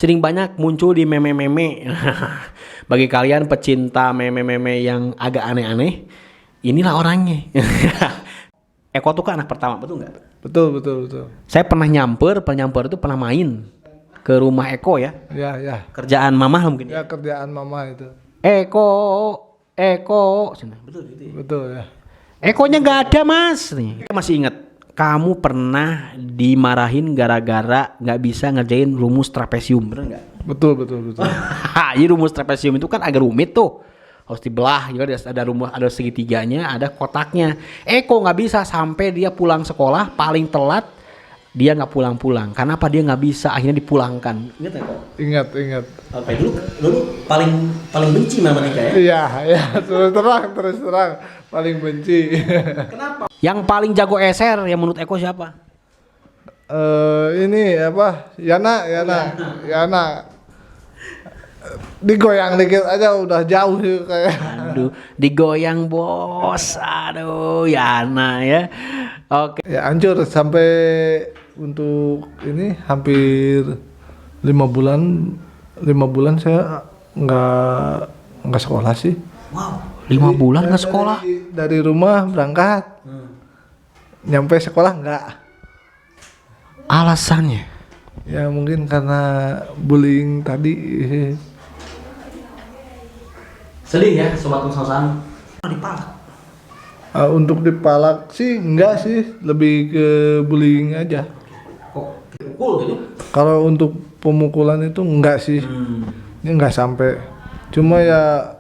sering banyak muncul di meme-meme. Bagi kalian pecinta meme-meme yang agak aneh-aneh, inilah orangnya. Eko tuh kan anak pertama, betul nggak? Betul, betul, betul. Saya pernah nyamper itu pernah main ke rumah Eko ya. Ya, ya. Kerjaan mamah lah mungkin. Ya, kerjaan mama itu. Eko. Betul gitu ya. Betul ya. Ekonya nggak ada mas. Nih. Saya masih ingat, kamu pernah dimarahin gara-gara nggak bisa ngerjain rumus trapesium, bener nggak? Betul, betul, betul. Jadi rumus trapesium itu kan agak rumit tuh. Harus dibelah juga, ada rumus, ada segitiganya, ada kotaknya. Eko nggak bisa sampai dia pulang sekolah paling telat, dia nggak pulang-pulang. Kenapa dia nggak bisa? Akhirnya dipulangkan. Ingat ya kok? Ingat. Sampai dulu paling benci sama Nika ya? Iya, ya. Terus terang. Paling benci. Kenapa? Yang paling jago eser yang menurut Eko siapa? Ini apa? Yana. Digoyang dikit aja udah jauh kayak. Aduh, digoyang bos. Aduh, Yana ya. Oke. Ya hancur sampai untuk ini hampir 5 bulan saya nggak sekolah sih. Wow, 5 bulan nggak sekolah. Dari rumah berangkat, nyampe sekolah nggak. Alasannya? Ya mungkin karena bullying tadi. Sedih ya sobat kos-kosan. Dipalak. Untuk dipalak sih enggak sih, lebih ke bullying aja. Kok dipukul gitu? Kalau untuk pemukulan itu enggak sih. Ini enggak sampai. Cuma ya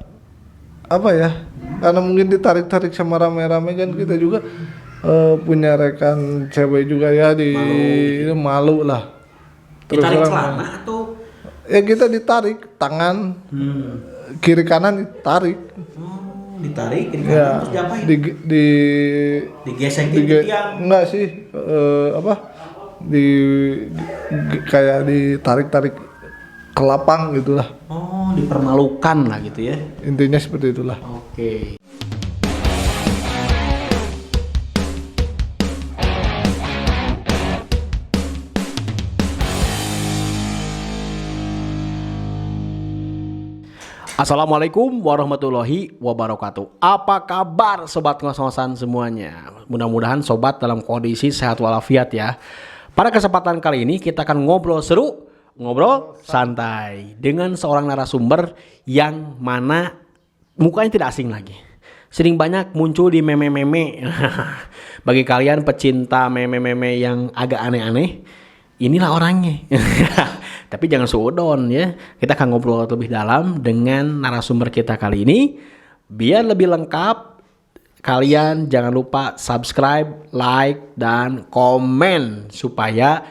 apa ya? Karena mungkin ditarik-tarik sama rame-rame kan, kita juga punya rekan cewek juga ya malu lah. Ditarik celana atau? Ya kita ditarik tangan. Kiri kanan ditarik. Ditarik kiri kanan, Ya, terus diapain? Digesek enggak sih, kayak ditarik-tarik ke lapang gitulah. Oh, dipermalukan lah gitu ya. Intinya seperti itulah. Oke. Assalamualaikum warahmatullahi wabarakatuh. Apa kabar sobat ngos-ngosan semuanya? Mudah-mudahan sobat dalam kondisi sehat walafiat ya. Pada kesempatan kali ini kita akan ngobrol seru, ngobrol santai dengan seorang narasumber yang mana mukanya tidak asing lagi. Sering banyak muncul di meme-meme. Bagi kalian pecinta meme-meme yang agak aneh-aneh, inilah orangnya. Tapi jangan suudon ya. Kita akan ngobrol lebih dalam dengan narasumber kita kali ini. Biar lebih lengkap, kalian jangan lupa subscribe, like, dan komen supaya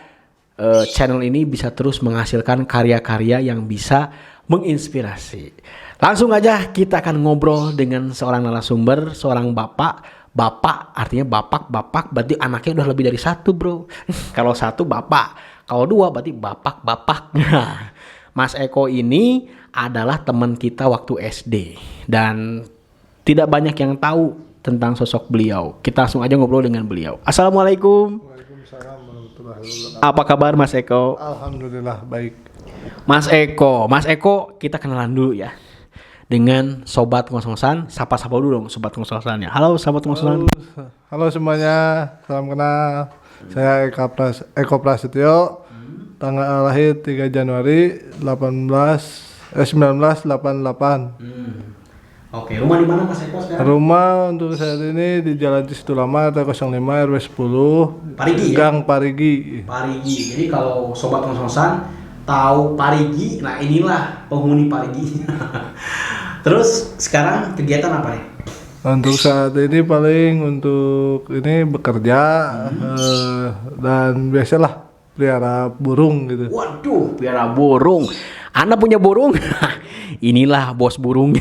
channel ini bisa terus menghasilkan karya-karya yang bisa menginspirasi. Langsung aja kita akan ngobrol dengan seorang narasumber, seorang bapak. Bapak artinya bapak berarti anaknya udah lebih dari satu bro. Kalau satu bapak, kalau dua berarti bapak. Mas Eko ini adalah teman kita waktu SD dan tidak banyak yang tahu tentang sosok beliau. Kita langsung aja ngobrol dengan beliau. Assalamualaikum. Waalaikumsalam warahmatullahi wabarakatuh. Apa kabar Mas Eko? Alhamdulillah baik. Mas Eko kita kenalan dulu ya. Dengan sobat ngos-ngosan, sapa-sapa dulu dong sobat ngos-ngosannya. Halo sobat ngos-ngosan. Halo semuanya, salam kenal. Saya Eko Prasetyo. Tanggal lahir 3 Januari 1988. Oke, rumah di mana Mas Eko sekarang? Rumah untuk saat ini di Jalan Cisitulama RT 05 RW 10. Parigi ya? Gang Parigi. Jadi kalau sobat ngos-ngosan tahu Parigi, nah inilah penghuni Parigi. Terus sekarang kegiatan apa ya? Untuk saat ini paling untuk ini bekerja dan biasalah pelihara burung gitu. Waduh, pelihara burung. Anda punya burung? Inilah bos burung.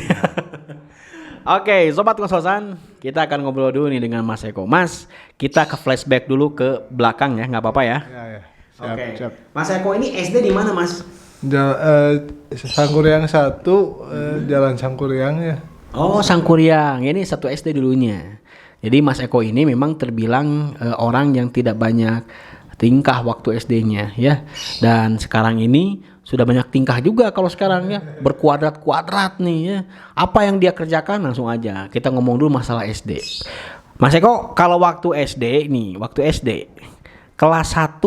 Oke, sobat ngos-ngosan, kita akan ngobrol dulu nih dengan Mas Eko. Mas, kita ke flashback dulu ke belakang ya, nggak apa-apa ya? Ya. Siap. Mas Eko ini SD di mana, Mas? Sangkuriang 1, Jalan Sangkuriang ya. Oh, Sangkuriang. Ini satu SD dulunya. Jadi Mas Eko ini memang terbilang orang yang tidak banyak tingkah waktu SD-nya ya. Dan sekarang ini sudah banyak tingkah juga kalau sekarang ya, berkuadrat-kuadrat nih ya. Apa yang dia kerjakan langsung aja. Kita ngomong dulu masalah SD. Mas Eko, kalau waktu SD nih, waktu SD kelas 1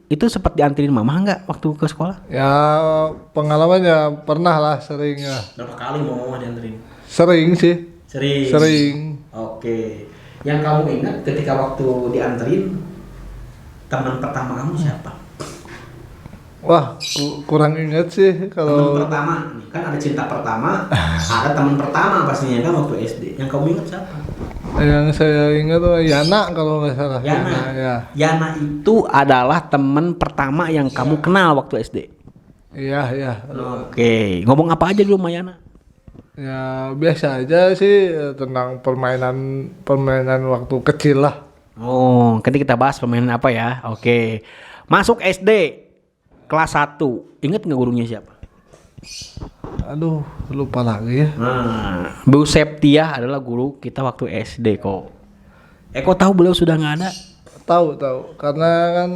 itu sempat dianterin mama nggak waktu ke sekolah? Ya pengalamannya pernah lah, sering ya. Berapa kali mau mama dianterin? Sering sih. Sering. Oke. Yang kamu ingat ketika waktu dianterin, teman pertama kamu siapa? Wah, kurang ingat sih kalau Teman pertama, nih, kan ada cinta pertama, ada teman pertama pastinya kan waktu SD. Yang kamu ingat siapa? yang saya ingat tuh Yana kalau nggak salah. Yana. Ya. Yana itu adalah teman pertama yang kamu kenal waktu SD. Iya, iya. Oke, ngomong apa aja dulu sama Yana? Ya biasa aja sih tentang permainan waktu kecil lah. Oh, nanti kita bahas permainan apa ya. Oke. Masuk SD kelas 1. Ingat nggak gurunya siapa? Aduh, lupa lagi ya. Nah, Bu Septia adalah guru kita waktu SD kok. Eko tahu beliau sudah nggak ada? Tahu, karena kan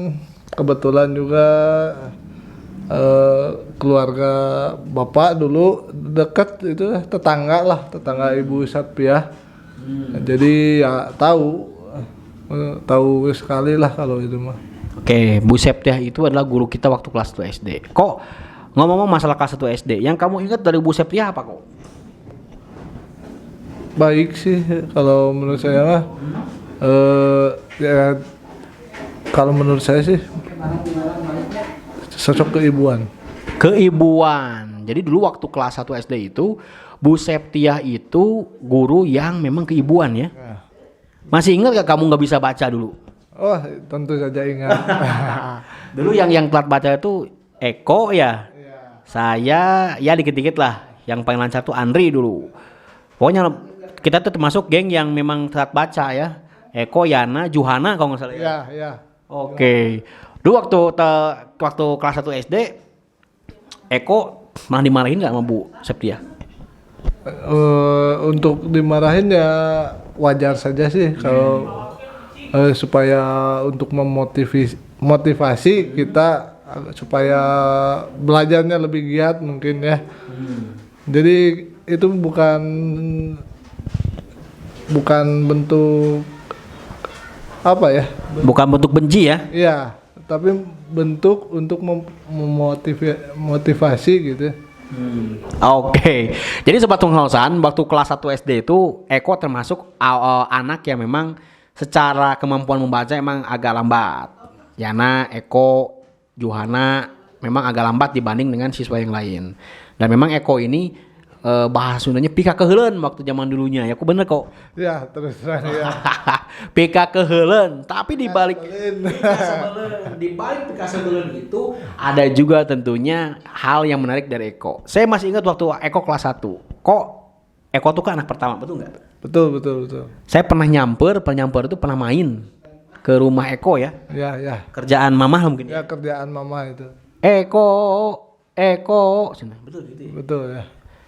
kebetulan juga keluarga bapak dulu dekat itu tetangga Ibu Satpia. Jadi ya tahu sekali lah kalau itu mah. Oke, Bu Septia itu adalah guru kita waktu kelas 1 SD. Kok ngomong-ngomong masalah kelas 1 SD, yang kamu ingat dari Bu Septia apa kok? Baik sih kalau menurut saya mah. Ya kalau menurut saya sih sosok keibuan. Keibuan. Jadi dulu waktu kelas 1 SD itu Bu Septia itu guru yang memang keibuan ya. Masih ingat gak kamu nggak bisa baca dulu? Oh, tentu saja ingat. Dulu yang telat baca itu Eko ya. Saya ya dikit-dikit lah. Yang paling lancar tuh Andri dulu. Pokoknya kita tuh termasuk geng yang memang telat baca ya. Eko, Yana, Juhana kalau nggak salah ya. Iya. Oke. Dulu waktu kelas 1 SD Eko malah dimarahin nggak sama Bu Septia? Untuk dimarahin ya wajar saja sih kalau supaya untuk memotivasi kita supaya belajarnya lebih giat mungkin ya. Jadi itu bukan bentuk apa ya? Bukan bentuk benci ya? Iya, tapi bentuk untuk memotivasi gitu. Oke. Jadi sobat pengalaman waktu kelas 1 SD itu Eko termasuk anak yang memang secara kemampuan membaca emang agak lambat. Yana, Eko, Juhana memang agak lambat dibanding dengan siswa yang lain. Dan memang Eko ini bahasa Sundanya pika keheuleun waktu zaman dulunya. Ya aku bener kok. Ya, terus terang ya. pika keheuleun, tapi di balik pika sebelum itu ada juga tentunya hal yang menarik dari Eko. Saya masih ingat waktu Eko kelas 1. Kok Eko tuh kan anak pertama, betul nggak? Betul. Saya pernah nyamper itu pernah main ke rumah Eko ya. Ya. Kerjaan mama mungkin. Ya kerjaan mama itu. Eko. Betul gitu ya. Betul ya.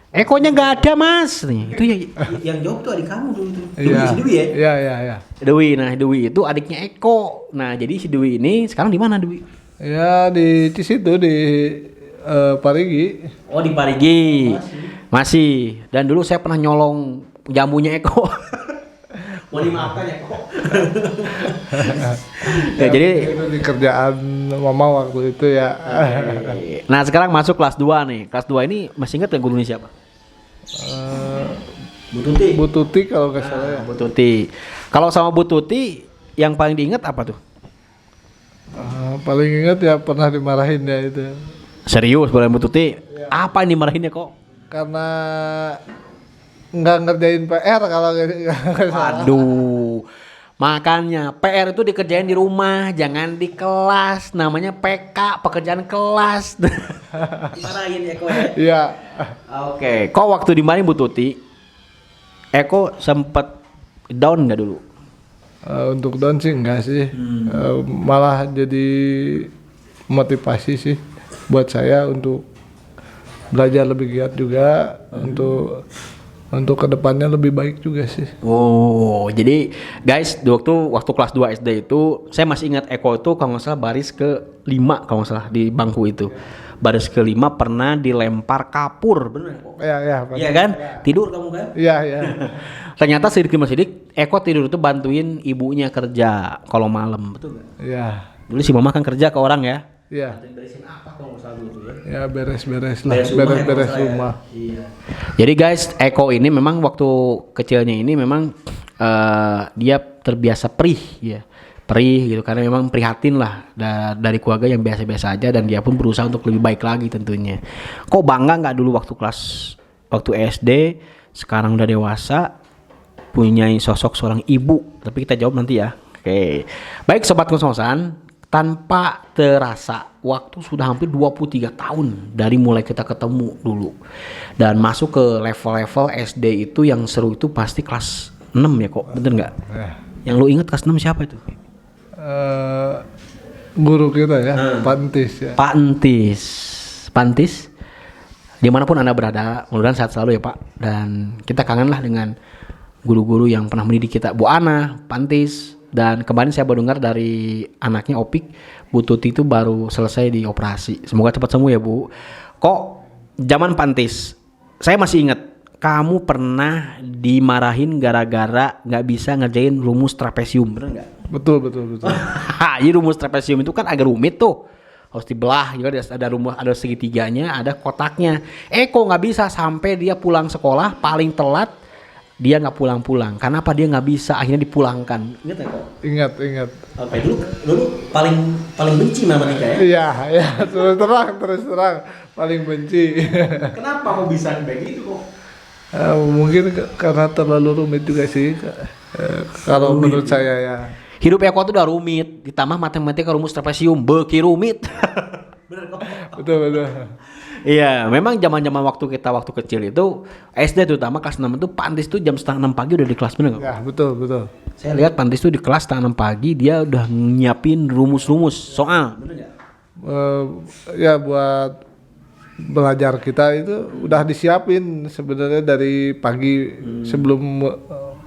Ekonya nggak ada mas, nih itu yang jawab tuh adik kamu dulu tuh. Dewi ya? Iya. Dewi itu adiknya Eko. Nah jadi si Dewi ini sekarang di mana Dewi? Ya di situ di Parigi. Oh di Parigi. Masih. Dan dulu saya pernah nyolong jambunya Eko. Mau dimaafkan Eko. Ya, jadi itu di kerjaan mama waktu itu ya. Nah sekarang masuk kelas 2 nih. Kelas 2 ini masih ingat ya gurunya siapa? Bu Tuti kalau nggak salah ya. Bu Tuti. Kalau sama Bu Tuti yang paling diingat apa tuh? Paling ingat ya pernah dimarahin ya itu. Serius boleh Bu Tuti? Ya. Apa yang dimarahinnya kok? Karena nggak ngerjain PR kalau nggak salah. Aduh. Makanya PR itu dikerjain di rumah, jangan di kelas. Namanya PK, pekerjaan kelas. Dimarahin Eko ya? Iya. Oke. Kok waktu dimarahin Bu Tuti, Eko sempet down nggak dulu? Untuk down sih enggak sih. Malah jadi motivasi sih buat saya untuk belajar lebih giat juga, untuk kedepannya lebih baik juga sih. Oh, jadi guys, waktu kelas 2 SD itu saya masih ingat Eko itu kalau nggak salah baris ke 5 kalau nggak salah di bangku itu. baris kelima pernah dilempar kapur, bener kok? Ya, Iya kan? Tidur kamu kan? Iya, iya. Ternyata sidik demi sidik, Eko tidur itu bantuin ibunya kerja kalau malam, betul nggak? Iya. Dulu si mama kan kerja ke orang ya. Iya. Beresin apa kalau nggak salah dulu ya? Ya beres-beres lah, Beres rumah, beres-beres ya, rumah. Iya. Jadi guys, Eko ini memang waktu kecilnya ini memang dia terbiasa perih ya. Perih gitu karena memang prihatin lah dari keluarga yang biasa-biasa aja dan dia pun berusaha untuk lebih baik lagi tentunya. Kok bangga nggak dulu waktu SD, sekarang udah dewasa punya sosok seorang ibu? Tapi kita jawab nanti ya. Oke. Baik sobat kos-kosan, tanpa terasa waktu sudah hampir 23 tahun dari mulai kita ketemu dulu. Dan masuk ke level-level SD itu yang seru itu pasti kelas 6 ya kok, bener nggak? Ya. Yang lu ingat kelas 6 siapa itu? Guru kita ya, Pantis ya. Pak Entis. Pantis, dimanapun Anda berada, mudah-mudahan sehat selalu ya Pak. Dan kita kangen lah dengan guru-guru yang pernah mendidik kita, Bu Ana, Pantis. Dan kemarin saya baru dengar dari anaknya Opik, Bu Tuti itu baru selesai di operasi. Semoga cepat sembuh ya Bu. Kok zaman Pantis, saya masih ingat kamu pernah dimarahin gara-gara nggak bisa ngerjain rumus trapesium, bener nggak? Betul. Jadi rumus trapesium itu kan agak rumit tuh, harus dibelah juga, ada rumus, ada segitiganya, ada kotaknya. Kok nggak bisa, sampai dia pulang sekolah paling telat dia nggak pulang-pulang. Karena apa? Dia nggak bisa, akhirnya dipulangkan. Ingat ya kok? Ingat. Apa dulu paling benci matematika ya? Iya, terus terang paling benci. Kenapa kok bisa kayak gitu kok? Mungkin karena terlalu rumit juga sih. Kalau menurut saya ya. Hidup Eko tuh udah rumit, ditambah matematika rumus trapesium beki rumit. Bener kok? Betul. Iya, memang zaman-zaman waktu kecil itu SD terutama kelas 6 itu Pantis tuh jam setengah 6 pagi udah di kelas, bener nggak? Ya, betul. Saya lihat Pantis tuh di kelas setengah 6 pagi dia udah nyiapin rumus-rumus soal, bener nggak? Ya buat belajar kita itu udah disiapin sebenarnya dari pagi sebelum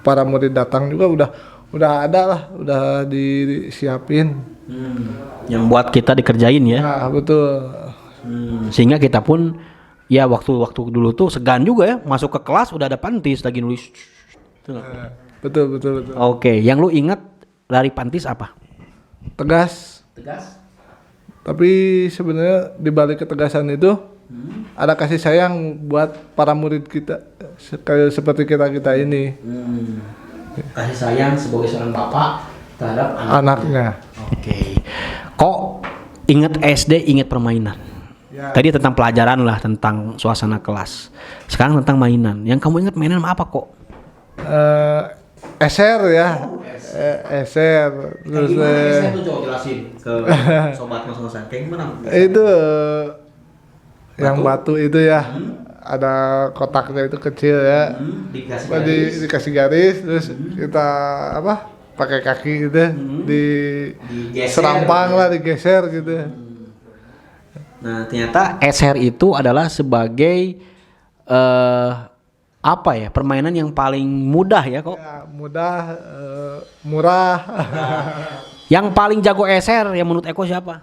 para murid datang juga udah ada lah, udah disiapin. Yang buat kita dikerjain ya. Nah, betul. Sehingga kita pun ya waktu dulu tuh segan juga ya masuk ke kelas udah ada Pantis lagi nulis. Betul. Oke, yang lu ingat dari Pantis apa? Tegas. Tapi sebenarnya di balik ketegasan itu ada kasih sayang buat para murid kita kayak seperti kita ini. Kasih sayang sebagai seorang bapak terhadap Anaknya. Oke. Kok ingat SD, ingat permainan? Ya. Tadi tentang pelajaran lah, tentang suasana kelas. Sekarang tentang mainan. Yang kamu ingat mainan apa kok? Eser ya. Eser. Terus tuh coba jelasin ke sobat ngos-ngosan. Kayak gimana? itu yang batu itu ya. Ada kotaknya itu kecil ya. Dikasih garis terus kita pakai kaki gitu Digeser, serampang lah, digeser gitu. Nah, ternyata eser itu adalah sebagai permainan yang paling mudah ya kok. Ya, mudah, murah. Yang paling jago eser yang menurut Eko siapa?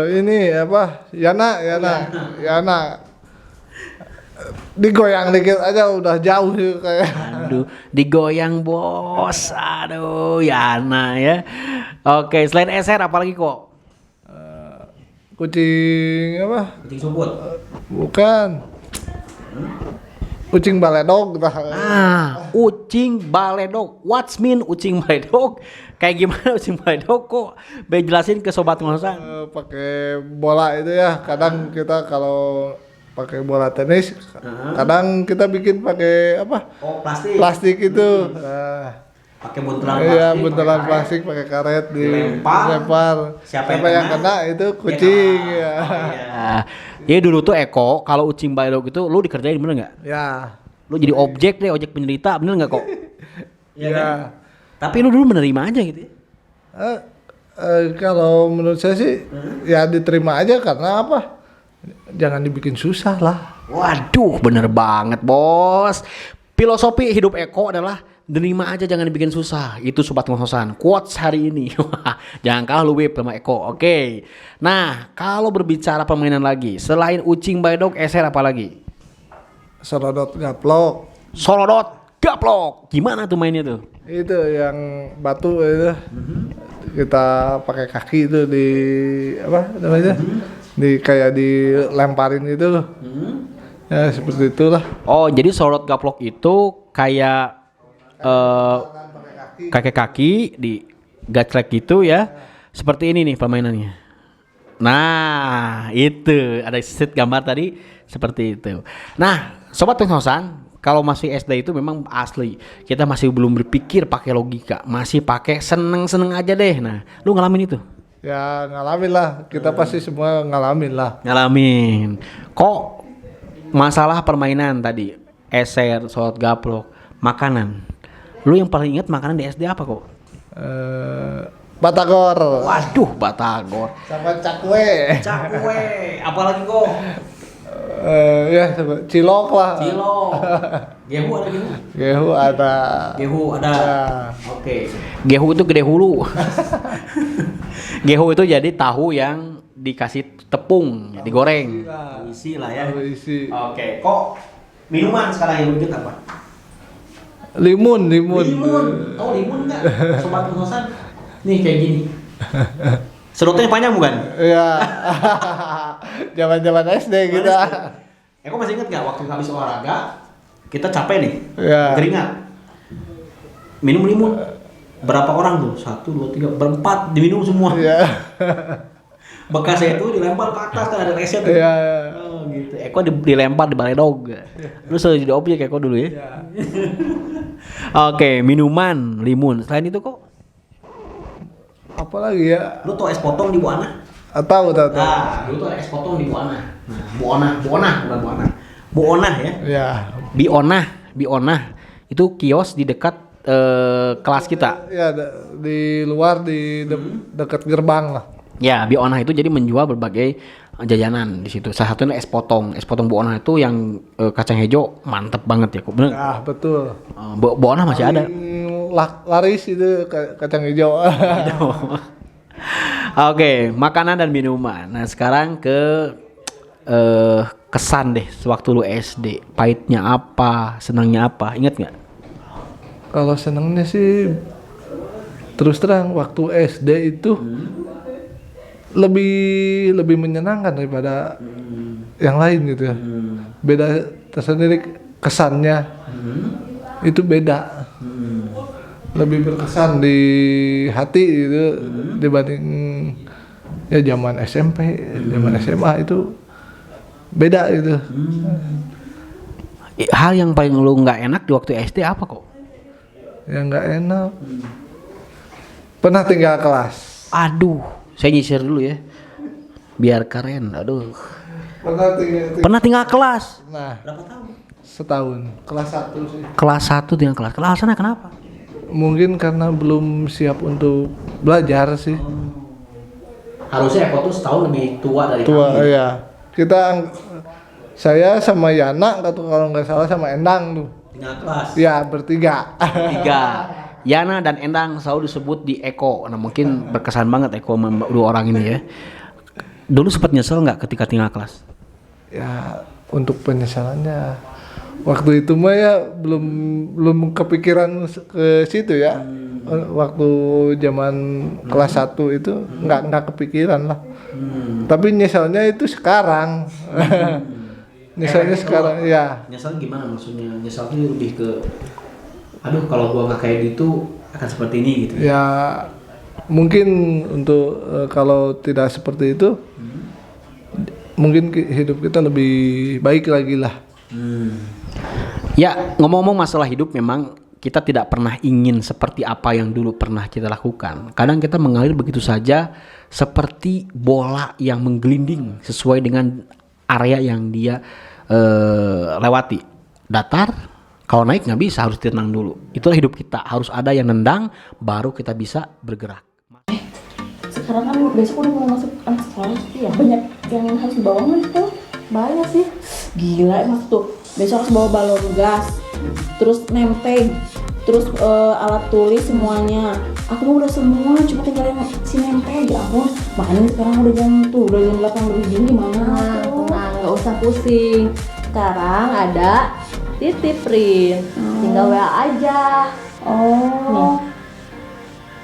Ini Yana. Digoyang dikit aja udah jauh kayak. Aduh, digoyang bos. Aduh, Yana ya. Oke, selain eser apalagi kok? Kucing Kucing sumput. Bukan. Ucing baledog. Ucing baledog. What's mean ucing baledog? Kayak gimana ucing baledog kok? Jelasin ke sobat ngosan. Pakai bola itu ya. Kadang kita kalau pakai bola tenis, kadang kita bikin pakai plastik itu. Pakai buntelan plastik. Iya, buntelan plastik pakai karet dilempar. Siapa yang kena itu kucing ya. Jadi dulu tuh Eko kalau ucing baledog itu lu dikerjain bener nggak? Ya. Lu jadi objek penderita bener nggak kok? Iya. Kan? Tapi lu dulu menerima aja gitu ya? Kalau menurut saya sih ya diterima aja karena apa? Jangan dibikin susah lah. Waduh, bener banget bos. Filosofi hidup Eko adalah Terima aja, jangan dibikin susah. Itu sobat ngos-ngosan. Quotes hari ini. Jangan kalah lu Wip sama Eko. Oke. Nah, kalau berbicara permainan lagi, selain ucing baidok, eser apa lagi? Serodot gaplok. Solodot, gaplok. Gimana tuh mainnya tuh? Itu yang batu itu. Kita pakai kaki itu di apa namanya? Di kayak dilemparin gitu loh. Ya seperti itulah. Oh, jadi solodot gaplok itu kayak kaki di gaclek gitu ya. Seperti ini nih permainannya. Nah, itu ada set gambar tadi seperti itu. Nah, sobat ngos-ngosan, kalau masih SD itu memang asli kita masih belum berpikir pakai logika, masih pakai seneng-seneng aja deh. Nah, lu ngalamin itu? Ya ngalamin lah, kita pasti semua ngalamin lah. Ngalamin. Kok masalah permainan tadi, eser, solodot gaplok, makanan. Lu yang paling ingat makanan di SD apa kok? Batagor. Waduh, batagor. Sama cakwe. Cakwe. Apalagi kok? Ya cilok lah. Cilok. Gehu ada gehu? Gehu ada. Gehu ada. Ya. Oke. Gehu itu gede hulu. Gehu itu jadi tahu yang dikasih tepung, digoreng. Isi lah ya. Isi. Oke. Kok minuman sekarang yang lu ingat apa? Limun. Oh, limun enggak? Sobat ngos-ngosan. Nih kayak gini. Sedotnya panjang bukan? Ya. Zaman-zaman SD kita. Kok masih inget nggak waktu habis olahraga kita capek nih, Ya. keringat, minum limun. Berapa orang tuh? 1, 2, 3, berempat diminum semua. Ya. Bekasnya itu dilempar ke atas kan ada resnya tuh. Ya. Oh, gitu. Eko dilempar di baledog. Lu selalu jadi objek Eko dulu ya. Ya. Oke, minuman, limun. Selain itu kok, Apalagi ya? lu tau es potong di Buana? Tahu. Nah, dulu tuh ada es potong di Buana. Nah, Buana bukan Buana. Buona ya. Ya. Bionah. Itu kios di dekat kelas kita. Ya di luar dekat gerbang lah. Ya, Bionah itu jadi menjual berbagai jajanan di situ. Salah satunya es potong. Es potong Buona itu yang kacang hijau mantep banget ya, kok bener. Ah, betul. Buona masih ada. Laris itu kacang hijau. Oke, makanan dan minuman. Nah, sekarang ke kesan deh sewaktu lu SD. Pahitnya apa, senangnya apa? Ingat nggak? Kalau senengnya sih terus terang waktu SD itu lebih menyenangkan daripada yang lain gitu ya. Beda tersendiri kesannya. Itu beda. Lebih berkesan di hati itu dibanding ya zaman SMP, zaman SMA itu beda gitu. Hal yang paling lu nggak enak di waktu SD apa kok? Yang nggak enak. Pernah tinggal kelas. Aduh, saya nyisir dulu ya. Biar keren. Aduh. Pernah tinggal kelas. Nah, Berapa tahun? setahun. Kelas 1 sih. Kelas 1 tinggal kelas. Alasannya kenapa? Mungkin karena belum siap untuk belajar sih. Harusnya Eko tuh setahun lebih tua dari Tua kami. ya. Saya sama Yana kalau nggak salah sama Endang tuh. Tinggal kelas. Ya bertiga. 3. Yana dan Endang selalu disebut di Eko. Nah, mungkin berkesan banget Eko sama dua orang ini ya. Dulu sempat nyesel nggak ketika tinggal kelas? Ya untuk penyesalannya waktu itu mah ya belum kepikiran ke situ ya. Waktu zaman kelas 1 itu nggak kepikiran lah. Tapi nyesalnya itu sekarang. Nyesalnya sekarang ya. Nyesel gimana maksudnya? Nyeselnya lebih ke aduh kalau gua nggak kayak gitu akan seperti ini gitu. Ya mungkin untuk kalau tidak seperti itu mungkin hidup kita lebih baik lagi lah. Ya, ngomong-ngomong masalah hidup, memang kita tidak pernah ingin seperti apa yang dulu pernah kita lakukan. Kadang kita mengalir begitu saja seperti bola yang menggelinding sesuai dengan area yang dia lewati. Datar, kalau naik nggak bisa, harus tenang dulu. Itulah hidup kita, harus ada yang nendang baru kita bisa bergerak. Sekarang kan besok udah mau masuk anak sekolah sih ya, banyak yang harus dibawa nggak itu? Banyak sih, gila emang tuh. Besok harus bawa balon gas, terus nempel, terus alat tulis semuanya. Aku mah udah semua, cuma tinggal yang si nempel. Ya ampun, makanya sekarang udah jam 8 lebih dini gimana tuh? Tenang, nggak usah pusing. Sekarang ada titip print, tinggal WA aja. Oh,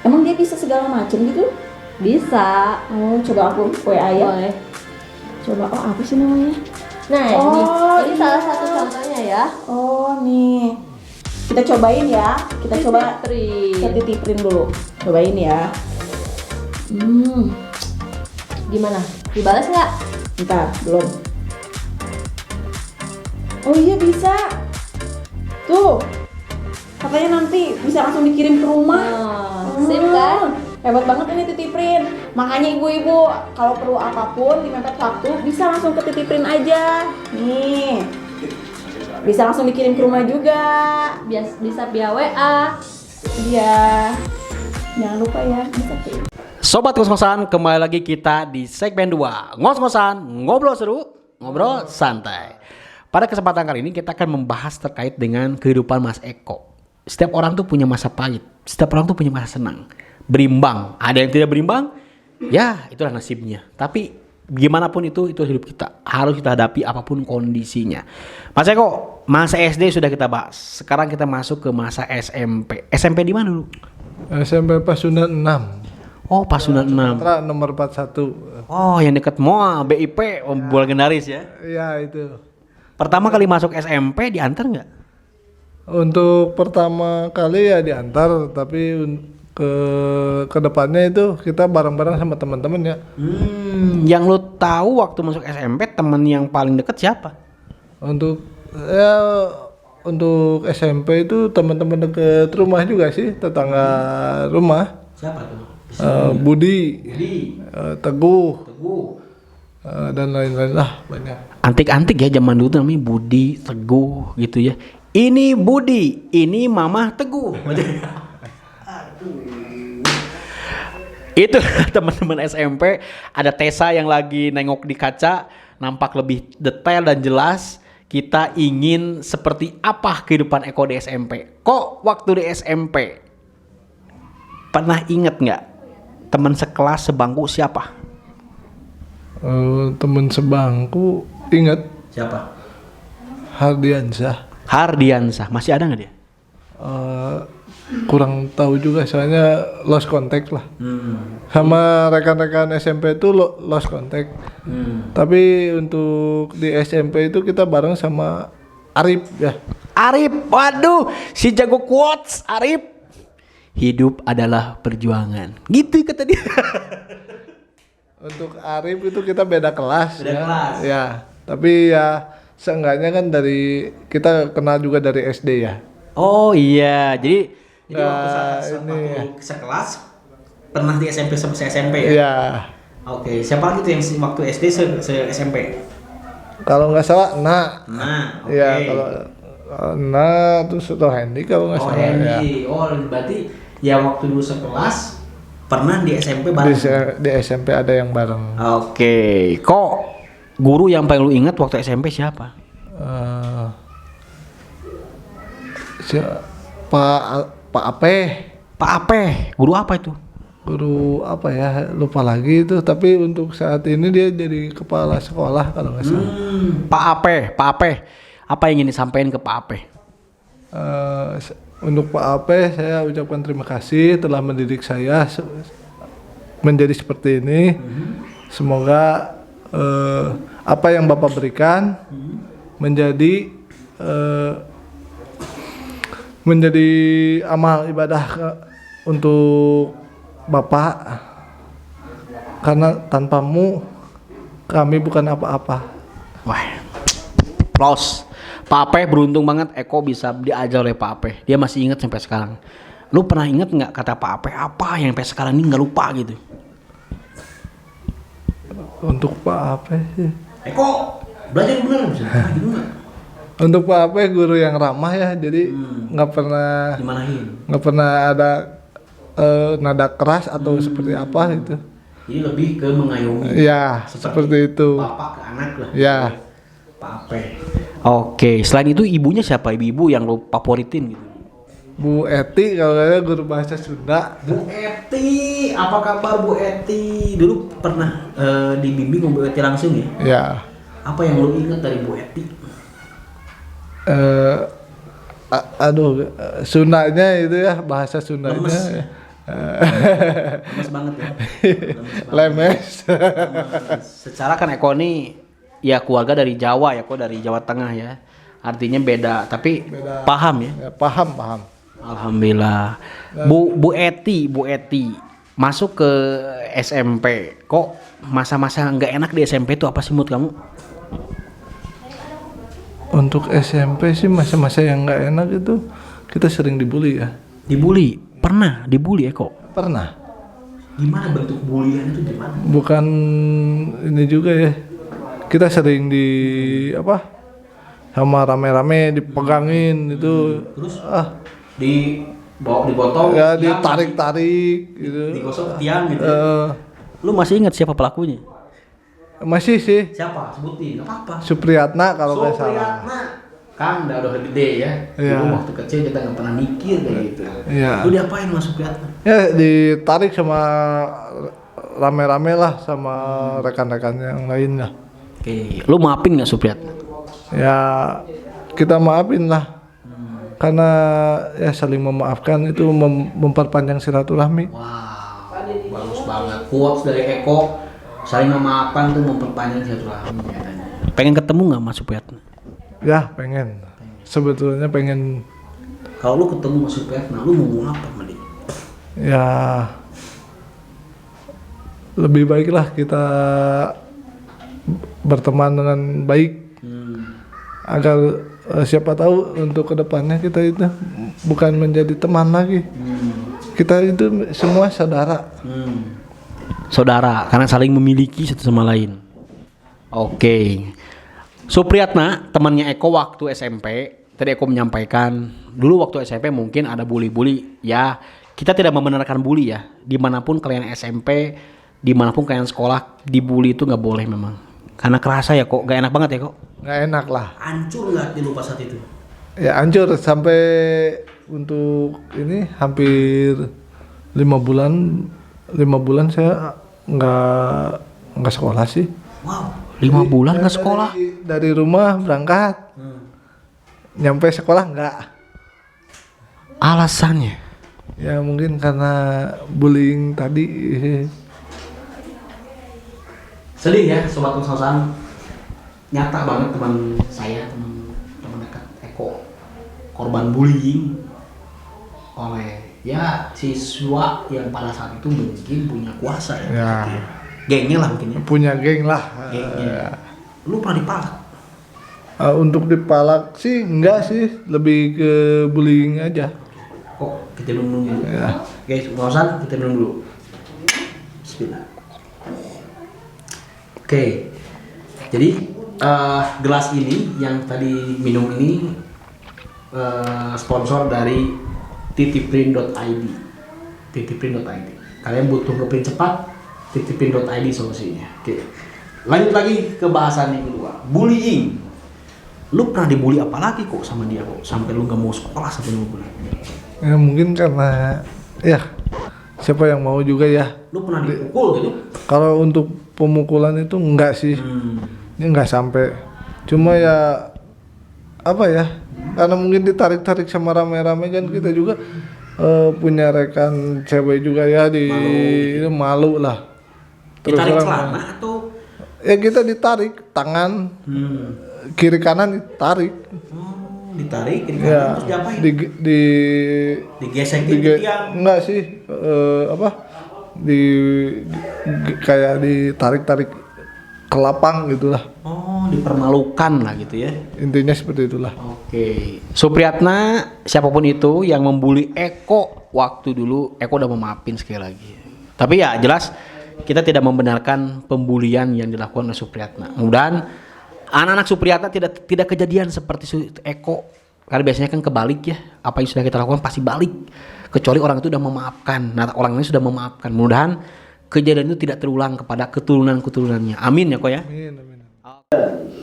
emang dia bisa segala macam gitu? Bisa. Oh, coba aku WA ya. Boleh. Coba, oh apa sih namanya? Nah, Oh, ini iya. salah satu contohnya ya. Oh nih, kita cobain ya. Kita coba Print. kita titipin dulu. Cobain ya. Gimana? Dibalas nggak? Bentar, belum. Oh iya bisa. Tuh, katanya nanti bisa langsung dikirim ke rumah. Sip kan? Hebat banget ini titipin. Makanya ibu-ibu kalau perlu apapun di mepet waktu bisa langsung ke titipin aja. Nih, bisa langsung dikirim ke rumah juga. Bisa via WA. Iya. Jangan lupa ya, bisa tuh. Sobat Ngos-Ngosan, kembali lagi kita di segmen 2 Ngos-Ngosan, ngobrol seru, ngobrol santai. Pada kesempatan kali ini kita akan membahas terkait dengan kehidupan Mas Eko. Setiap orang tuh punya masa pahit, setiap orang tuh punya masa senang. Berimbang, ada yang tidak berimbang, ya itulah nasibnya. Tapi gimana pun itu hidup kita, harus kita hadapi apapun kondisinya. Mas Eko, masa SD sudah kita bahas. Sekarang kita masuk ke masa SMP. SMP di mana dulu? SMP Pasundan 6. Oh, Pasundan 6. Matra nomor 41. Oh, yang dekat MOA, BIP, bola legendaris ya. Iya itu. Pertama kali masuk SMP diantar nggak? Untuk pertama kali ya diantar, tapi ke depannya itu kita bareng-bareng sama teman-teman ya. Yang lo tahu waktu masuk SMP teman yang paling deket siapa? Untuk SMP itu teman-teman deket rumah juga sih, tetangga rumah. Siapa tuh? Budi, Teguh, dan lain-lain lah banyak. Antik-antik ya zaman dulu tuh namanya Budi, Teguh gitu ya. Ini Budi, ini Mama Teguh. Itu teman-teman SMP. Ada Tessa yang lagi nengok di kaca, nampak lebih detail dan jelas. Kita ingin seperti apa kehidupan Eko di SMP. Kok waktu di SMP pernah inget nggak teman sekelas sebangku siapa? Teman sebangku ingat Siapa? Hardiansah. Masih ada nggak dia? Kurang tahu juga soalnya lost contact lah. Sama rekan-rekan SMP itu lost contact. Tapi untuk di SMP itu kita bareng sama Arif ya. Arif, waduh, si jago quotes Arif. Hidup adalah perjuangan. Gitu kata dia. Untuk Arif itu kita beda kelas. Beda kelas. Ya, tapi ya seenggaknya kan dari kita kenal juga dari SD ya. Oh iya, jadi ini sekelas pernah di SMP sampai SMP ya? Iya. Oke, siapa lagi tuh yang waktu SD se SMP? Kalau nggak salah, Nah, oke. ya kalau terus atau Hendy kalau nggak salah ya. Hendy. Oh, berarti ya waktu dulu sekelas pernah di SMP bareng. Di SMP ada yang bareng. Oke, kok guru yang paling lu ingat waktu SMP siapa? Pak Ape. Pak Ape, guru apa itu? Guru apa ya, lupa lagi itu, tapi untuk saat ini dia jadi kepala sekolah kalau nggak salah. Pak Ape, apa yang ingin disampaikan ke Pak Ape? Untuk Pak Ape saya ucapkan terima kasih telah mendidik saya menjadi seperti ini. Semoga apa yang Bapak berikan menjadi amal ibadah untuk Bapak, karena tanpamu kami bukan apa-apa. Wah, plus Pak Ape beruntung banget Eko bisa diajar oleh Pak Ape. Dia masih ingat sampai sekarang. Lu pernah inget nggak kata Pak Ape apa yang sampai sekarang ini nggak lupa gitu? Untuk Pak Ape sih. Eko belajar bener bisa gitu nggak? Untuk Pak Ape guru yang ramah ya, jadi nggak pernah ada nada keras atau seperti apa gitu. Jadi lebih ke mengayomi. Ya, seperti itu. Bapak ke anak lah. Ya. Pak Ape. Oke, selain itu ibunya siapa? Ibu-ibu yang lo favoritin gitu? Bu Eti kalau saya guru bahasa Sunda. Bu Eti, apa kabar Bu Eti? Dulu pernah dibimbing sama Bu Eti langsung ya? Ya. Apa yang lu ingat dari Bu Eti? Aduh, Sundanya itu ya, bahasa Sundanya. Lemes. Ya. Lemes banget ya. Lemes. Secara kan Eko ini ya keluarga dari Jawa ya, kok dari Jawa Tengah ya. Artinya beda, tapi paham ya. Ya, paham. Alhamdulillah. Bu Eti masuk ke SMP. Kok masa-masa nggak enak di SMP itu apa sih menurut kamu? Untuk SMP sih masa-masa yang nggak enak itu kita sering dibully ya. Dibully? Pernah dibully Eko? Pernah. Gimana bentuk bulian itu gimana? Bukan ini juga ya. Kita sering sama rame-rame dipegangin itu. Terus? Dipotong ya, ditarik-tarik gitu. Digosok tiang gitu. Lu masih ingat siapa pelakunya? Masih sih. Siapa? Sebutin, enggak apa-apa. Supriyatna kalau nggak salah. Kang udah gede ya. Iya. Dulu waktu kecil kita nggak pernah mikir kayak gitu. Iya. Lu diapain sama Supriyatna? Ya ditarik sama rame-rame lah sama rekan-rekan yang lain lah. Oke, lu maafin nggak Supriyatna? Ya kita maafin lah. Karena ya saling memaafkan itu memperpanjang silaturahmi. Wow, bagus banget. Quotes dari Eko, saling memaafkan tuh memperpanjang silaturahmi katanya. Pengen ketemu nggak Mas Supriyatna? Ya pengen. Sebetulnya pengen. Kalau lu ketemu Mas Supriyatna, lu mau ngomong apa sama dia? Ya lebih baiklah kita berteman dengan baik agar siapa tahu untuk kedepannya kita itu bukan menjadi teman lagi. Kita itu semua saudara. Saudara, Karena saling memiliki satu sama lain. Oke. Supriyatna, temannya Eko waktu SMP. Tadi Eko menyampaikan dulu waktu SMP mungkin ada bully-bully. Ya, kita tidak membenarkan bully ya. Dimanapun kalian SMP, dimanapun kalian sekolah, dibully itu nggak boleh memang. Karena kerasa ya kok, nggak enak banget ya kok. nggak enak lah. Hancur nggak hati lu pas saat itu? Ya hancur sampai untuk ini hampir 5 bulan saya nggak sekolah sih. Wow, 5 bulan nggak sekolah? Dari rumah berangkat, nyampe sekolah nggak. Alasannya? Ya mungkin karena bullying tadi. Sedih ya sobat kos-kosan. Nyata banget teman saya, teman dekat Eko, korban bullying oleh ya siswa yang pada saat itu mungkin punya kuasa ya. Ya. Gengnya lah mungkin ya. Punya geng lah. Gengnya. Lu pernah dipalak? Untuk dipalak sih enggak sih, lebih ke bullying aja. Kok kita minum dulu Ya. Guys, kos-kosan kita minum dulu. Bismillah. Oke. Jadi gelas ini yang tadi minum ini sponsor dari titipprint.id. Titipprint.id. Kalian butuh ngeprint cepat, titipprint.id solusinya. Oke. Lanjut lagi ke bahasan yang kedua. Bullying. Lu pernah dibully apa lagi kok sama dia kok sampai lu nggak mau sekolah sampai 5 bulan? Ya mungkin karena ya siapa yang mau juga ya. Lu pernah dipukul gitu? Kalau untuk pemukulan itu enggak sih. Ini enggak sampai. Cuma ya karena mungkin ditarik-tarik sama rame-rame kan kita juga punya rekan cewek juga ya malu lah. Ditarik orang- celana atau Ya kita ditarik tangan kiri kanan ditarik. ditarik kiri kanan Ya terus diapain? Digesekin ke tiang. enggak sih kayak ditarik-tarik ke lapang gitulah. Oh, dipermalukan lah gitu ya. Intinya seperti itulah. Oke. Supriyatna, siapapun itu yang membuli Eko waktu dulu, Eko udah memaafin sekali lagi. Tapi ya jelas kita tidak membenarkan pembulian yang dilakukan oleh Supriyatna. Mudah-mudahan anak-anak Supriyatna tidak kejadian seperti Eko. Karena biasanya kan kebalik ya. Apa yang sudah kita lakukan pasti balik. Kecuali orang itu sudah memaafkan. Nah, orang ini sudah memaafkan. Mudah-mudahan kejadian itu tidak terulang kepada keturunan-keturunannya. Amin ya kok ya. Amin.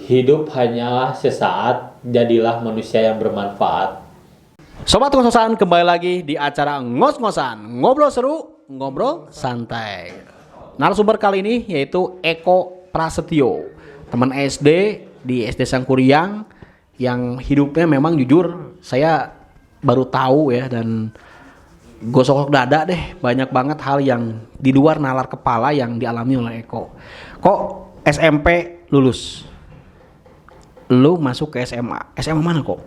Hidup hanyalah sesaat, jadilah manusia yang bermanfaat. Sobat ngos-ngosan, kembali lagi di acara ngos-ngosan, ngobrol seru, ngobrol santai. Narasumber kali ini yaitu Eko Prasetyo, teman SD di SD Sangkuriang yang hidupnya memang jujur saya baru tahu ya, dan gosok dada deh, banyak banget hal yang di luar nalar kepala yang dialami oleh Eko. Kok SMP lulus, lu masuk ke SMA, SMA mana kok?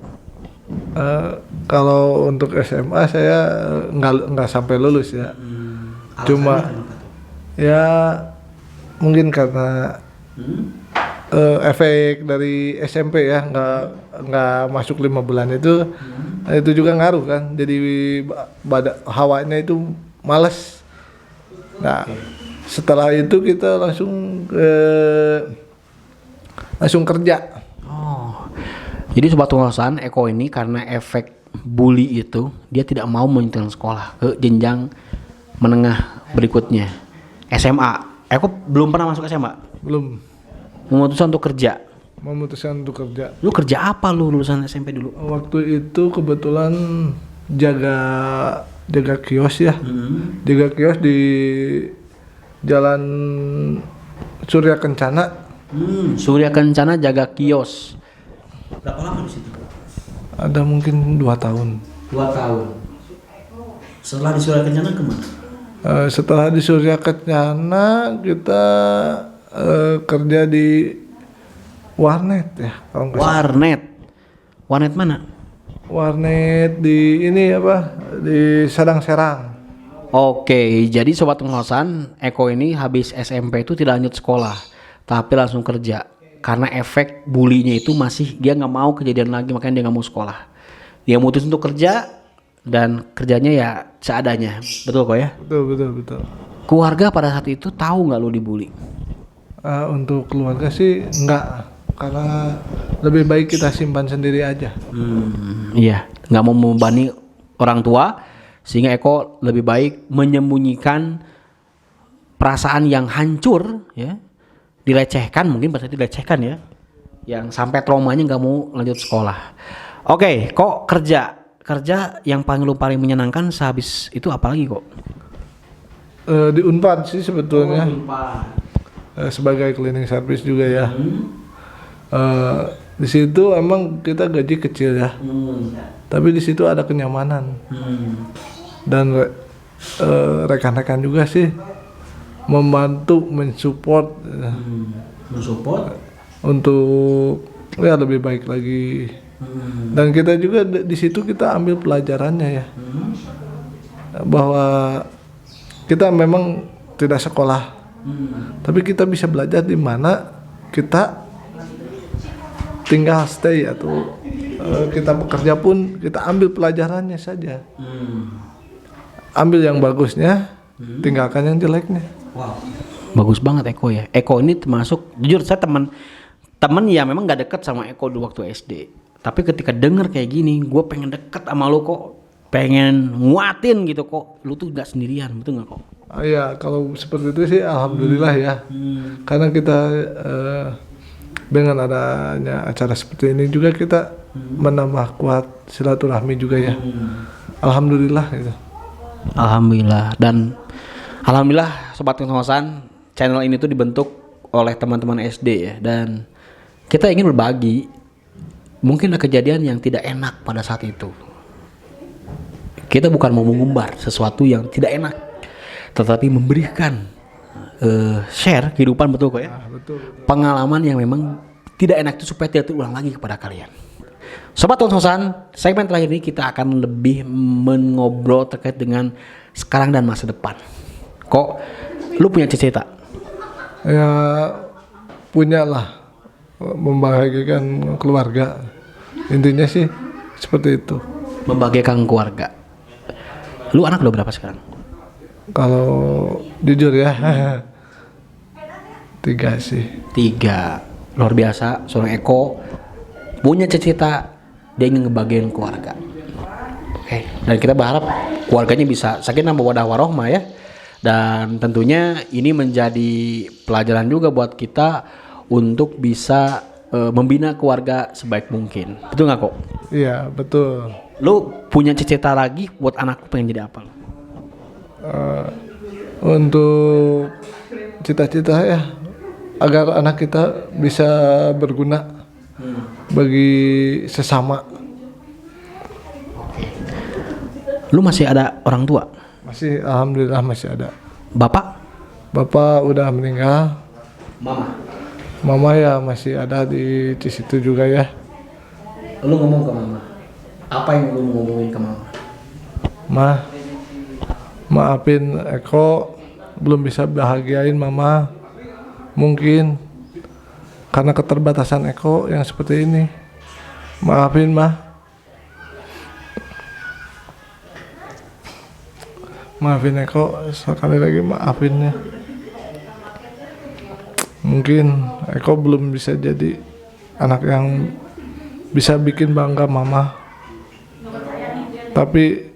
Kalau untuk SMA saya nggak sampai lulus ya. Cuma ya mungkin karena efek dari SMP ya, nggak masuk 5 bulan itu juga ngaruh kan. Jadi hawanya itu males. Nah setelah itu kita langsung kerja. Jadi sobat ngos-ngosan, Eko ini karena efek bully itu, dia tidak mau melanjutkan sekolah ke jenjang menengah berikutnya. SMA, Eko belum pernah masuk SMA? Belum. Memutuskan untuk kerja. Memutuskan untuk kerja. Lu kerja apa lu lulusan SMP dulu? Waktu itu kebetulan jaga kios ya. Jaga kios di Jalan Surya Kencana. Surya Kencana jaga kios. Berapa lama di situ? Ada mungkin 2 tahun. 2 tahun. Setelah di Surya Kencana kemana? Setelah di Surya Kencana kita kerja di warnet ya, kalau nggak salah. Warnet. Warnet mana? Warnet di ini apa? Di Sadang Serang. Oke, jadi sobat ngos-ngosan, Eko ini habis SMP itu tidak lanjut sekolah, tapi langsung kerja. Karena efek bulinya itu masih, dia nggak mau kejadian lagi, makanya dia nggak mau sekolah. Dia mutus untuk kerja, dan kerjanya ya seadanya. Betul kok ya? Betul. Keluarga pada saat itu tahu nggak lu dibully? Untuk keluarga sih enggak, karena lebih baik kita simpan sendiri aja. Iya, nggak mau membebani orang tua, sehingga Eko lebih baik menyembunyikan perasaan yang hancur ya. Dilecehkan, mungkin pada saat itu dilecehkan ya, yang sampai traumanya nggak mau lanjut sekolah. Oke, kok kerja yang paling menyenangkan sehabis itu apalagi kok? Di Unpad sih sebetulnya. Sebagai cleaning service juga ya. Di situ emang kita gaji kecil ya, tapi di situ ada kenyamanan. Dan rekan-rekan juga sih membantu, mensupport untuk ya lebih baik lagi. Dan kita juga di situ kita ambil pelajarannya ya, bahwa kita memang tidak sekolah, tapi kita bisa belajar di mana kita tinggal stay atau kita bekerja pun kita ambil pelajarannya saja. Ambil yang bagusnya, tinggalkan yang jeleknya. Wow, bagus banget Eko ya. Eko ini termasuk, jujur saya teman ya memang nggak deket sama Eko dulu waktu SD. Tapi ketika denger kayak gini, gue pengen deket sama lu kok, pengen nguatin gitu kok. Lu tuh nggak sendirian, betul nggak kok? Iya, kalau seperti itu sih alhamdulillah ya. Karena kita dengan adanya acara seperti ini juga kita menambah kuat silaturahmi juga ya. Alhamdulillah gitu. Alhamdulillah. Dan alhamdulillah sobat ngos-ngosan, channel ini tuh dibentuk oleh teman-teman SD ya, dan kita ingin berbagi. Mungkin ada kejadian yang tidak enak pada saat itu. Kita bukan mau mengumbar sesuatu yang tidak enak, tetapi memberikan share kehidupan, betul kok ya? Betul. Pengalaman yang memang tidak enak itu supaya tidak terulang lagi kepada kalian. Sobat ngos-ngosan, segmen terakhir ini kita akan lebih mengobrol terkait dengan sekarang dan masa depan. Kok lu punya cita-cita? Ya punya lah, membahagiakan keluarga. Intinya sih seperti itu. Membahagiakan keluarga. Lu anak udah berapa sekarang? Kalau jujur ya 3 sih. 3. Luar biasa, seorang Eko punya cita-cita, dia ingin ngebagian keluarga. Oke, dan kita berharap keluarganya bisa sakinah mawaddah warohmah ya. Dan tentunya ini menjadi pelajaran juga buat kita untuk bisa membina keluarga sebaik mungkin. Betul nggak kok? Iya betul. Lu punya cita-cita lagi buat anak lu pengen jadi apa? Untuk cita-cita ya, agar anak kita bisa berguna bagi sesama. Lu masih ada orang tua? Masih, alhamdulillah masih ada. Bapak? Bapak udah meninggal. Mama? Mama ya masih ada di situ juga ya. Lu ngomong ke mama. Apa yang lu ngomongin ke mama? Maafin Eko, belum bisa bahagiain mama. Mungkin karena keterbatasan Eko yang seperti ini. Maafin Maafin Eko, sekali lagi maafin ya. Mungkin Eko belum bisa jadi anak yang bisa bikin bangga mama. Tapi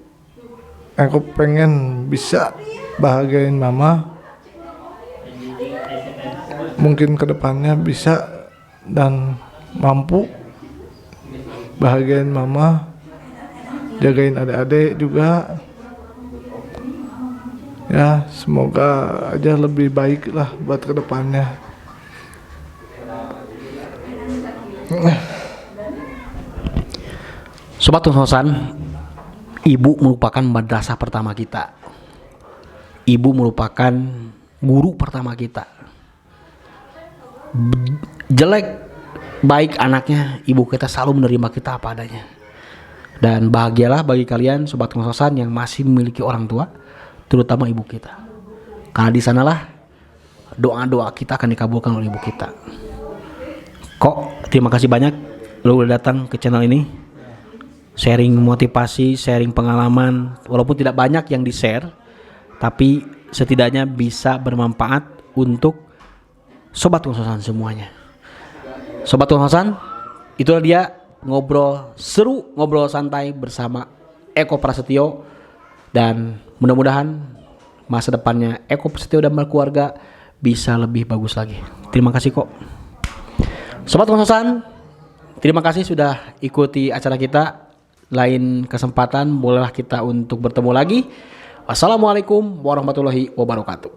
Eko pengen bisa bahagiain mama. Mungkin kedepannya bisa dan mampu bahagiain mama, jagain adik-adik juga. Ya, semoga aja lebih baik lah buat kedepannya. Sobat Ngos-ngosan, ibu merupakan madrasah pertama kita. Ibu merupakan guru pertama kita. Jelek baik anaknya, ibu kita selalu menerima kita apa adanya. Dan bahagialah bagi kalian Sobat Ngos-ngosan yang masih memiliki orang tua, terutama ibu kita. Karena di sanalah doa-doa kita akan dikabulkan oleh ibu kita. Kok, terima kasih banyak lo udah datang ke channel ini. Sharing motivasi, sharing pengalaman, walaupun tidak banyak yang di-share, tapi setidaknya bisa bermanfaat untuk Sobat Ngos-ngosan semuanya. Sobat Ngos-ngosan, itulah dia ngobrol seru, ngobrol santai bersama Eko Prasetyo. Dan mudah-mudahan masa depannya Eko Prasetyo dan keluarga bisa lebih bagus lagi. Terima kasih kok. Sobat Ngos-ngosan, terima kasih sudah ikuti acara kita. Lain kesempatan bolehlah kita untuk bertemu lagi. Wassalamualaikum warahmatullahi wabarakatuh.